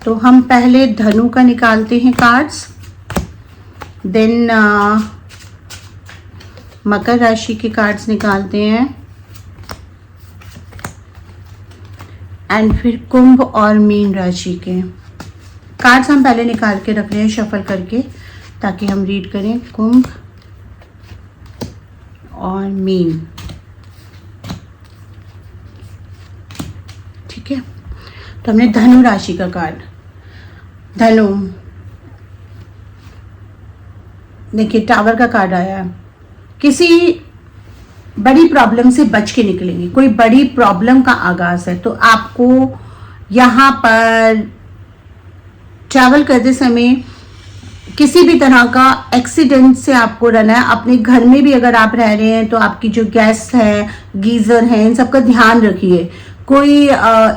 तो हम पहले धनु का निकालते हैं कार्ड्स, देन मकर राशि के कार्ड्स निकालते हैं, एंड फिर कुंभ और मीन राशि के कार्ड्स हम पहले निकाल के रख रहे हैं शफल करके, ताकि हम रीड करें कुंभ और मीन। ठीक है, तो हमने धनु राशि का कार्ड, धनु, देखिए टावर का कार्ड आया। किसी बड़ी प्रॉब्लम से बच के निकलेंगे, कोई बड़ी प्रॉब्लम का आगाज है। तो आपको यहाँ पर ट्रैवल करते समय किसी भी तरह का एक्सीडेंट से आपको रहना है। अपने घर में भी अगर आप रह रहे हैं तो आपकी जो गैस है, गीजर है, इन सब का ध्यान रखिए। कोई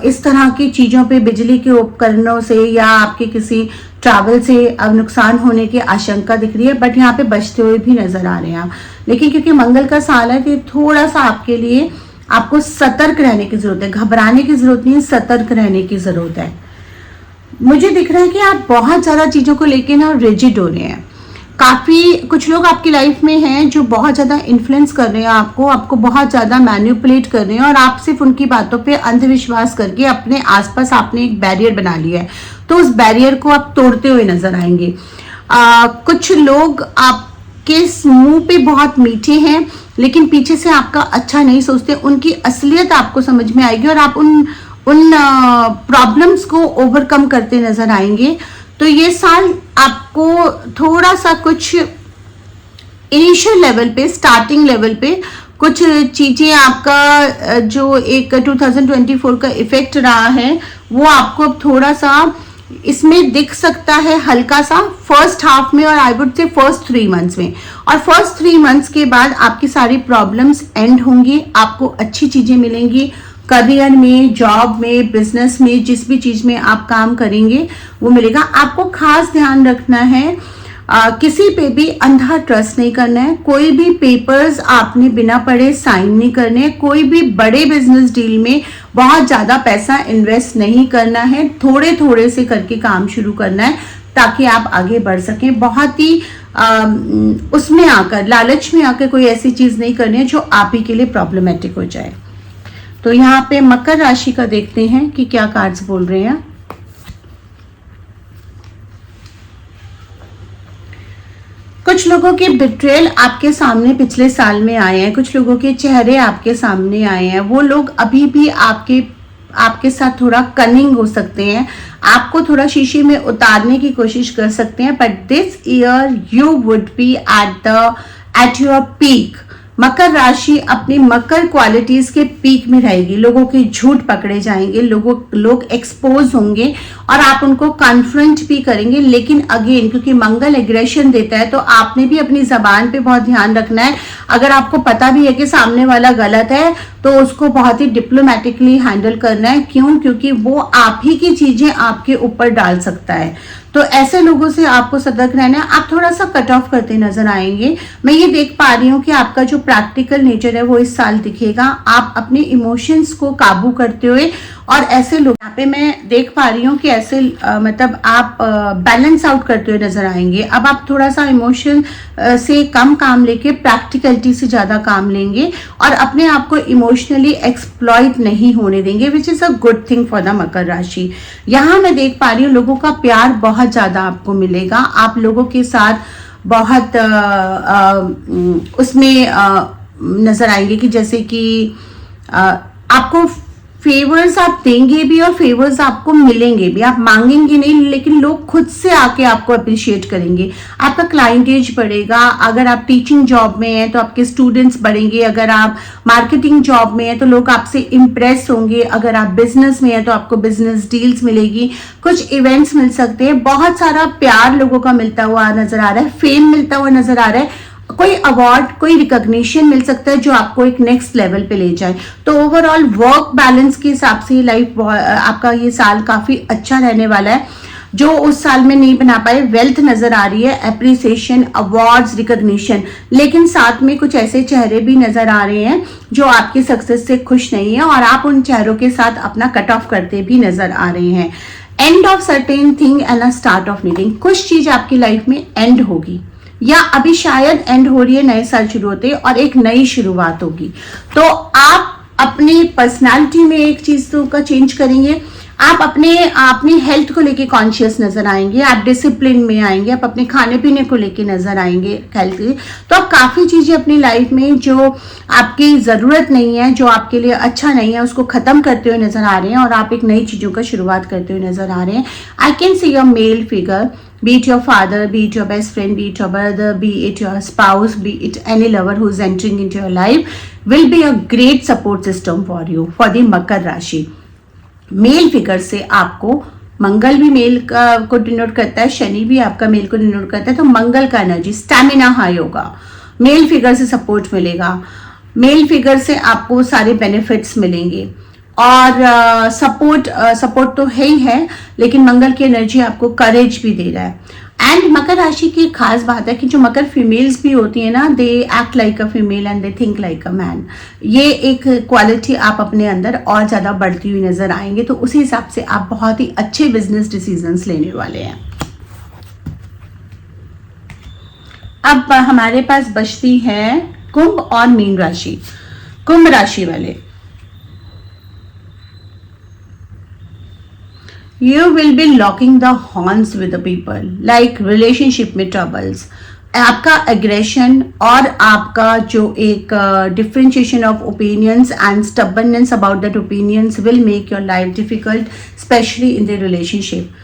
इस तरह की चीजों पे, बिजली के उपकरणों से या आपके किसी ट्रैवल से अब नुकसान होने की आशंका दिख रही है, बट यहाँ पे बचते हुए भी नजर आ रहे हैं आप। लेकिन क्योंकि मंगल का साल है तो थोड़ा सा आपके लिए आपको सतर्क रहने की जरूरत है। घबराने की जरूरत नहीं है, सतर्क रहने की जरूरत है। मुझे दिख रहा है कि आप बहुत ज्यादा चीजों को लेके ना रिजिड हो रहे हैं। काफी कुछ लोग आपकी लाइफ में हैं जो बहुत ज्यादा इन्फ्लुएंस कर रहे हैं आपको बहुत ज्यादा मैनिपुलेट कर रहे हैं, और आप सिर्फ उनकी बातों पे अंधविश्वास करके अपने आसपास आपने एक बैरियर बना लिया है। तो उस बैरियर को आप तोड़ते हुए नजर आएंगे। कुछ लोग आपके मुंह पे बहुत मीठे हैं लेकिन पीछे से आपका अच्छा नहीं सोचते, उनकी असलियत आपको समझ में आएगी और आप उन प्रॉब्लम्स को ओवरकम करते नजर आएंगे। तो ये साल आपको थोड़ा सा कुछ इनिशियल लेवल पे, स्टार्टिंग लेवल पे कुछ चीजें, आपका जो एक 2024 का इफेक्ट रहा है वो आपको अब थोड़ा सा इसमें दिख सकता है, हल्का सा फर्स्ट हाफ में, और I would say first 3 months में। और फर्स्ट 3 मंथ्स के बाद आपकी सारी प्रॉब्लम्स एंड होंगी, आपको अच्छी चीजें मिलेंगी। करियर में, जॉब में, बिजनेस में, जिस भी चीज में आप काम करेंगे वो मिलेगा। आपको खास ध्यान रखना है, किसी पे भी अंधा ट्रस्ट नहीं करना है। कोई भी पेपर्स आपने बिना पढ़े साइन नहीं करने। कोई भी बड़े बिजनेस डील में बहुत ज्यादा पैसा इन्वेस्ट नहीं करना है। थोड़े थोड़े से करके काम शुरू करना है ताकि आप आगे बढ़ सकें। बहुत ही उसमें आकर, लालच में आकर कोई ऐसी चीज नहीं करनी है जो आप ही के लिए प्रॉब्लमेटिक हो जाए। तो यहाँ पे मकर राशि का देखते हैं कि क्या कार्ड्स बोल रहे हैं। कुछ लोगों के बिट्रेल आपके सामने पिछले साल में आए हैं, कुछ लोगों के चेहरे आपके सामने आए हैं। वो लोग अभी भी आपके साथ थोड़ा कनिंग हो सकते हैं, आपको थोड़ा शीशे में उतारने की कोशिश कर सकते हैं, but this year you would be at your peak. मकर राशि अपनी मकर क्वालिटीज के पीक में रहेगी, लोगों के झूठ पकड़े जाएंगे, लोग एक्सपोज होंगे और आप उनको कॉन्फ्रंट भी करेंगे। लेकिन अगेन क्योंकि मंगल एग्रेशन देता है तो आपने भी अपनी जबान पे बहुत ध्यान रखना है। अगर आपको पता भी है कि सामने वाला गलत है तो उसको बहुत ही डिप्लोमेटिकली हैंडल करना है। क्यों? क्योंकि वो आप ही की चीजें आपके ऊपर डाल सकता है। तो ऐसे लोगों से आपको सतर्क रहना है। आप थोड़ा सा कट ऑफ करते नजर आएंगे। मैं ये देख पा रही हूँ कि आपका जो प्रैक्टिकल नेचर है वो इस साल दिखेगा। आप अपने इमोशंस को काबू करते हुए और ऐसे लोग यहाँ पे मैं देख पा रही हूँ कि ऐसे मतलब आप बैलेंस आउट करते हुए नजर आएंगे। अब आप थोड़ा सा इमोशन से कम काम लेके प्रैक्टिकलिटी से ज्यादा काम लेंगे और अपने आप को इमोशनली एक्सप्लॉइट नहीं होने देंगे, which is a good thing for the Makar Rashi. यहाँ मैं देख पा रही हूँ लोगों का प्यार बहुत ज्यादा आपको मिलेगा। आप लोगों के साथ बहुत उसमें नजर आएंगे कि जैसे कि आपको फेवर्स आप देंगे भी और फेवर्स आपको मिलेंगे भी। आप मांगेंगे नहीं लेकिन लोग खुद से आके आपको अप्रिशिएट करेंगे। आपका क्लाइंटेज बढ़ेगा। अगर आप टीचिंग जॉब में हैं तो आपके स्टूडेंट्स बढ़ेंगे। अगर आप मार्केटिंग जॉब में हैं तो लोग आपसे इम्प्रेस होंगे। अगर आप बिजनेस में हैं तो आपको बिजनेस डील्स मिलेगी, कुछ इवेंट्स मिल सकते हैं। बहुत सारा प्यार लोगों का मिलता हुआ नजर आ रहा है, फेम मिलता हुआ नजर आ रहा है, कोई अवार्ड कोई रिकॉग्निशन मिल सकता है जो आपको एक नेक्स्ट लेवल पे ले जाए। तो ओवरऑल वर्क बैलेंस के हिसाब से लाइफ आपका ये साल काफी अच्छा रहने वाला है। जो उस साल में नहीं बना पाए, वेल्थ नजर आ रही है, एप्रिसिएशन, अवार्ड्स, रिकॉग्निशन। लेकिन साथ में कुछ ऐसे चेहरे भी नजर आ रहे हैं जो आपकी सक्सेस से खुश नहीं है और आप उन चेहरों के साथ अपना कट ऑफ करते भी नजर आ रहे हैं। End of certain thing and a start of needing. कुछ चीज आपकी लाइफ में एंड होगी या अभी शायद एंड हो रही है, नए साल शुरू होते और एक नई शुरुआत होगी। तो आप अपनी पर्सनालिटी में एक चीज का चेंज करेंगे। आप अपनी हेल्थ को लेके कॉन्शियस नजर आएंगे। आप डिसिप्लिन में आएंगे। आप अपने खाने पीने को लेके नजर आएंगे हेल्थ के। तो आप काफी चीजें अपनी लाइफ में जो आपकी जरूरत नहीं है, जो आपके लिए अच्छा नहीं है, उसको खत्म करते हुए नजर आ रहे हैं और आप एक नई चीजों का शुरुआत करते हुए नजर आ रहे हैं। I can see your male figure, be it your father, be it your best friend, be it your brother, be it your spouse, be it any lover who is entering into your life, will be a great support system for you, for the मकर राशि। Male figure से आपको मंगल भी mail को denote करता है, शनि भी आपका mail को डिनोट करता है। तो मंगल का एनर्जी, स्टैमिना हाई होगा, मेल फिगर से सपोर्ट मिलेगा, मेल फिगर से आपको सारे बेनिफिट्स मिलेंगे और सपोर्ट तो है ही है, लेकिन मंगल की एनर्जी आपको करेज भी दे रहा है। एंड मकर राशि की खास बात है कि जो मकर फीमेल्स भी होती है ना, they act like a female and they think like a man. ये एक क्वालिटी आप अपने अंदर और ज्यादा बढ़ती हुई नजर आएंगे। तो उसी हिसाब से आप बहुत ही अच्छे बिजनेस डिसीजंस लेने वाले हैं। अब हमारे पास बचती है कुंभ और मीन राशि। कुंभ राशि वाले, you will be locking the horns with the people, like relationship में troubles। आपका aggression और आपका जो एक differentiation of opinions and stubbornness about that opinions will make your life difficult, especially in the relationship।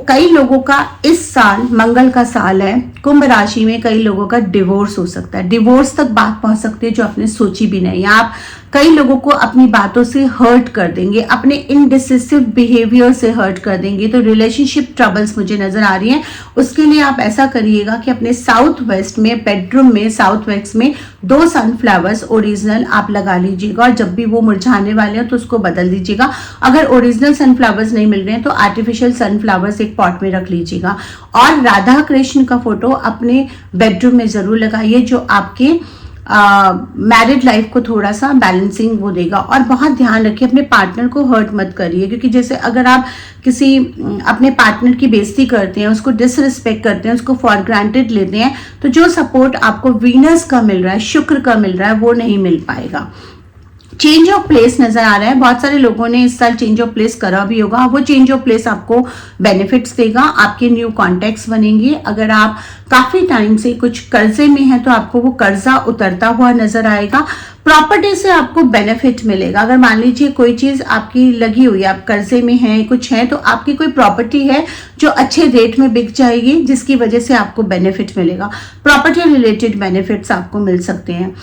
कई लोगों का इस साल मंगल का साल है। कुंभ राशि में कई लोगों का डिवोर्स हो सकता है, डिवोर्स तक बात पहुंच सकती है जो आपने सोची भी नहीं। आप कई लोगों को अपनी बातों से हर्ट कर देंगे, अपने इनडिसिसिव बिहेवियर से हर्ट कर देंगे। तो रिलेशनशिप ट्रबल्स मुझे नजर आ रही हैं। उसके लिए आप ऐसा करिएगा कि अपने साउथ वेस्ट में बेडरूम में साउथ वेस्ट में 2 सनफ्लावर्स ओरिजिनल आप लगा लीजिएगा और जब भी वो मुरझाने वाले हो तो उसको बदल दीजिएगा। अगर ओरिजिनल सनफ्लावर्स नहीं मिल रहे हैं तो आर्टिफिशियल सनफ्लावर्स एक पॉट में रख लीजिएगा और राधा कृष्ण का फोटो अपने बेडरूम में जरूर लगाइए, जो आपके मैरिड लाइफ को थोड़ा सा बैलेंसिंग वो देगा। और बहुत ध्यान रखिए अपने पार्टनर को हर्ट मत करिए, क्योंकि जैसे अगर आप किसी अपने पार्टनर की बेइज्जती करते हैं, उसको डिसरिस्पेक्ट करते हैं, उसको फॉर ग्रांटेड लेते हैं, तो जो सपोर्ट आपको वीनस का मिल रहा है, शुक्र का मिल रहा है, वो नहीं मिल पाएगा। चेंज ऑफ प्लेस नजर आ रहा है। बहुत सारे लोगों ने इस साल चेंज ऑफ प्लेस करा भी होगा, वो चेंज ऑफ प्लेस आपको बेनिफिट्स देगा, आपके न्यू कॉन्टेक्ट्स बनेंगे। अगर आप काफी टाइम से कुछ कर्जे में हैं तो आपको वो कर्जा उतरता हुआ नजर आएगा। प्रॉपर्टी से आपको बेनिफिट मिलेगा। अगर मान लीजिए कोई चीज आपकी लगी हुई है, आप कर्जे में हैं, कुछ है, तो आपकी कोई प्रॉपर्टी है जो अच्छे रेट में बिक जाएगी, जिसकी वजह से आपको बेनिफिट मिलेगा। प्रॉपर्टी रिलेटेड बेनिफिट्स आपको मिल सकते हैं।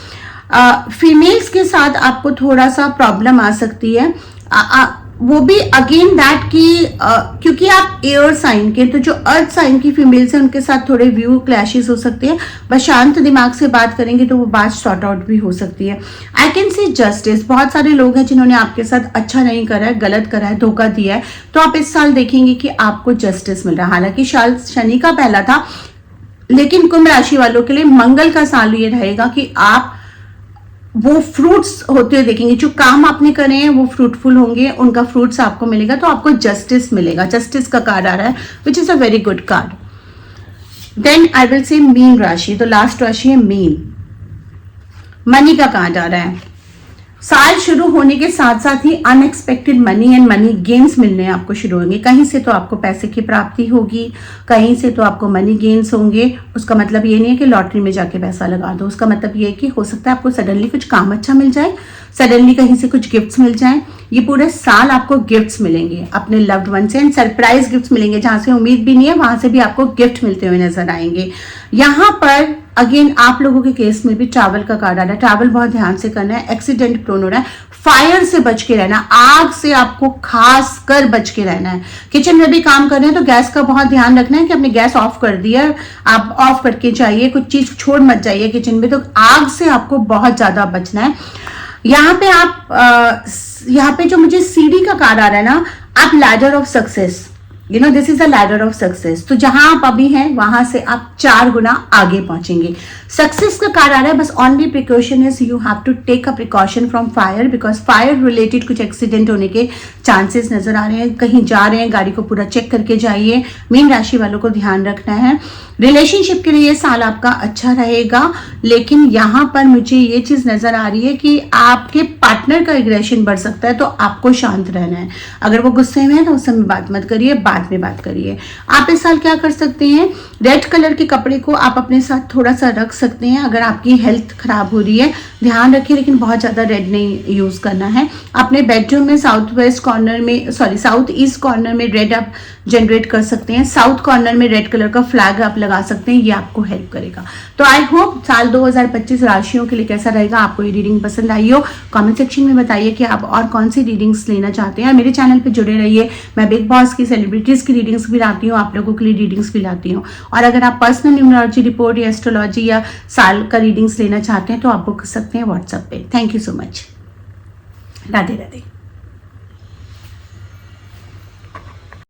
फीमेल्स के साथ आपको थोड़ा सा प्रॉब्लम आ सकती है, वो भी अगेन दैट की क्योंकि आप एयर साइन के, तो जो अर्थ साइन की फीमेल्स हैं उनके साथ थोड़े व्यू क्लैशेस हो सकते हैं। बस शांत दिमाग से बात करेंगे तो वो बात सॉर्ट आउट भी हो सकती है। आई कैन सी जस्टिस, बहुत सारे लोग हैं जिन्होंने आपके साथ अच्छा नहीं करा है, गलत करा है, धोखा दिया है, तो आप इस साल देखेंगे कि आपको जस्टिस मिल रहा है। हालांकि साल शनि का पहला था, लेकिन कुंभ राशि वालों के लिए मंगल का साल ये रहेगा कि आप वो फ्रूट्स होते हुए देखेंगे। जो काम आपने करे हैं वो फ्रूटफुल होंगे, उनका फ्रूट्स आपको मिलेगा, तो आपको जस्टिस मिलेगा। जस्टिस का कार्ड आ रहा है, which is a very good card. Then I will say Meen Rashi, तो लास्ट राशि है मीन। मनी का कार्ड आ रहा है। साल शुरू होने के साथ साथ ही unexpected money and money gains मिलने आपको शुरू होंगे। कहीं से तो आपको पैसे की प्राप्ति होगी, कहीं से तो आपको मनी गेन्स होंगे। उसका मतलब ये नहीं है कि लॉटरी में जाके पैसा लगा दो, उसका मतलब ये है कि हो सकता है आपको सडनली कुछ काम अच्छा मिल जाए, सडनली कहीं से कुछ गिफ्ट्स मिल जाए। ये पूरे साल आपको गिफ्ट्स मिलेंगे अपने लव्ड वन से, एंड सरप्राइज गिफ्ट्स मिलेंगे, जहां से उम्मीद भी नहीं है वहां से भी आपको गिफ्ट मिलते हुए नजर आएंगे। यहाँ पर अगेन आप लोगों के केस में भी ट्रैवल का कार्ड आ रहा है। ट्रैवल बहुत ध्यान से करना है, एक्सीडेंट प्रोन हो रहा है, फायर से बच के रहना, आग से आपको खास कर बच के रहना है। किचन में भी काम कर रहे हैं तो गैस का बहुत ध्यान रखना है कि आपने गैस ऑफ कर दिया, आप ऑफ करके जाइए, कुछ चीज छोड़ मत जाइए किचन में, तो आग से आपको बहुत ज्यादा बचना है। यहाँ पे आप यहाँ पे जो मुझे सीढ़ी का कार्ड आ रहा है ना, आप ladder of success, you know this is a ladder of success. तो जहां आप अभी हैं वहां से आप 4 गुना आगे पहुंचेंगे। सक्सेस का कार्ड आ रहा है, बस only precaution is you have to take a precaution from fire, because fire related कुछ एक्सीडेंट होने के चांसेस नजर आ रहे हैं। कहीं जा रहे हैं, गाड़ी को पूरा चेक करके जाइए। मीन राशि वालों को ध्यान रखना है। रिलेशनशिप के लिए ये साल आपका अच्छा रहेगा, लेकिन यहाँ पर मुझे ये चीज नजर आ रही है कि आपके पार्टनर का एग्रेशन बढ़ सकता है, तो आपको शांत रहना है। अगर वो गुस्से में है तो उस समय बात मत करिए, बाद में बात करिए। आप इस साल क्या कर सकते हैं, रेड कलर के कपड़े को आप अपने साथ थोड़ा सा रख सकते हैं। अगर आपकी हेल्थ खराब हो रही है ध्यान रखिए, लेकिन बहुत ज्यादा रेड नहीं यूज करना है। अपने बेडरूम में साउथ ईस्ट कॉर्नर में रेड आप जनरेट कर सकते हैं। साउथ कॉर्नर में रेड कलर का फ्लैग आप लगा सकते हैं, ये आपको हेल्प करेगा। तो आई होप साल 2025 राशियों के लिए कैसा रहेगा। आपको ये रीडिंग पसंद आई हो, कमेंट सेक्शन में बताइए कि आप और कौन सी रीडिंग्स लेना चाहते हैं। मेरे चैनल पे जुड़े रहिए, मैं बिग बॉस की, सेलिब्रिटीज की रीडिंग्स भी लाती हूँ, आप लोगों के लिए रीडिंग्स भी लाती हूँ। और अगर आप पर्सनल न्यूमरोलॉजी रिपोर्ट या एस्ट्रोलॉजी या साल का रीडिंग्स लेना चाहते हैं तो आप बुक कर सकते हैं व्हाट्सएप पे। Thank you so much. Radhe Radhe.